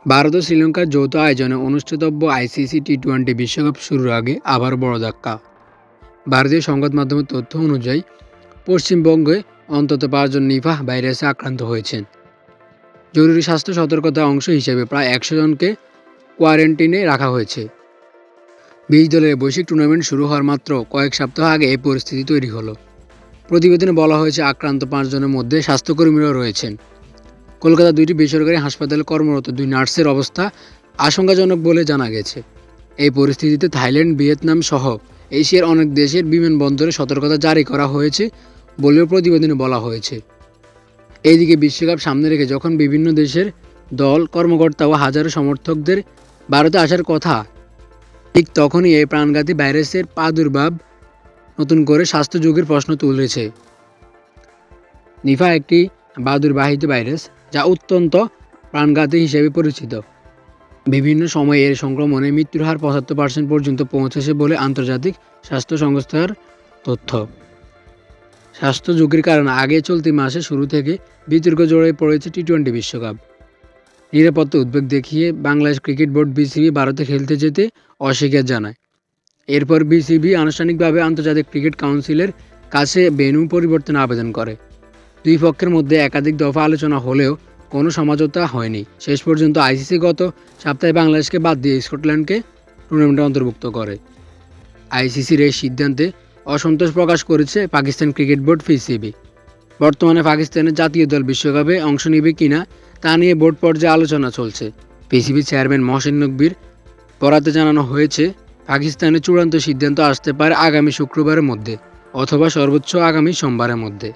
ভারত ও শ্রীলঙ্কার যৌথ আয়োজনে অনুষ্ঠিতব্য আইসিসি টি-20 বিশ্বকাপ শুরুর আগে আবার বড় ধাক্কা। ভারতীয় সংবাদ মাধ্যমের তথ্য অনুযায়ী পশ্চিমবঙ্গে অন্তত 5 জন নিপাহ ভাইরাসে আক্রান্ত হয়েছেন। জরুরি স্বাস্থ্য সতর্কতার অংশ হিসেবে প্রায় 100 জনকে কোয়ারেন্টিনে রাখা হয়েছে। 20 দলের বৈশ্বিক টুর্নামেন্ট শুরু হওয়ার মাত্র কয়েক সপ্তাহ আগে এই পরিস্থিতি তৈরি হলো। প্রতিবেদনে বলা হয়েছে আক্রান্ত 5 জনের মধ্যে স্বাস্থ্যকর্মীরাও রয়েছেন। কলকাতার 2টি বেসরকারি হাসপাতালে কর্মরত 2 নার্সের অবস্থা আশঙ্কাজনক বলে জানা গেছে। এই পরিস্থিতিতে থাইল্যান্ড, ভিয়েতনাম সহ এশিয়ার অনেক দেশের বিমানবন্দরে সতর্কতা জারি করা হয়েছে বলেও প্রতিবেদনে বলা হয়েছে। এইদিকে বিশ্বকাপ সামনে রেখে যখন বিভিন্ন দেশের দল, কর্মকর্তা ও হাজারো সমর্থকদের ভারতে আসার কথা, ঠিক তখনই এই প্রাণঘাতী ভাইরাসের প্রাদুর্ভাব নতুন করে স্বাস্থ্য ঝুঁকির প্রশ্ন তুলেছে। নিপা একটি বায়ুবাহিত ভাইরাস যা অত্যন্ত প্রাণঘাতী হিসেবে পরিচিত। বিভিন্ন সময়ে এর সংক্রমণে মৃত্যুর হার 75% পর্যন্ত পৌঁছেছে বলে আন্তর্জাতিক স্বাস্থ্য সংস্থার তথ্য। স্বাস্থ্য ঝুঁকির কারণে আগে চলতি মাসের শুরু থেকে বিতর্ক জড়িয়ে পড়েছে টি-20 বিশ্বকাপ। নিরাপত্তা উদ্বেগ দেখিয়ে বাংলাদেশ ক্রিকেট বোর্ড বিসিবি ভারতে খেলতে যেতে অস্বীকার জানায়। এরপর বিসিবি আনুষ্ঠানিকভাবে আন্তর্জাতিক ক্রিকেট কাউন্সিলের কাছে ভেন্যু পরিবর্তনের আবেদন করে। দুই পক্ষের মধ্যে একাধিক দফা আলোচনা হলেও কোনো সমঝোতা হয়নি। শেষ পর্যন্ত আইসিসি গত সপ্তাহে বাংলাদেশকে বাদ দিয়ে স্কটল্যান্ডকে টুর্নামেন্টে অন্তর্ভুক্ত করে। আইসিসির এই সিদ্ধান্তে অসন্তোষ প্রকাশ করেছে পাকিস্তান ক্রিকেট বোর্ড পিসিবি। বর্তমানে পাকিস্তানের জাতীয় দল বিশ্বকাপে অংশ নেবে কিনা তা নিয়ে বোর্ড পর্যায়ে আলোচনা চলছে। পিসিবি চেয়ারম্যান মহসিন নকভির বরাতে জানানো হয়েছে, পাকিস্তানের চূড়ান্ত সিদ্ধান্ত আসতে পারে আগামী শুক্রবারের মধ্যে অথবা সর্বোচ্চ আগামী সোমবারের মধ্যে।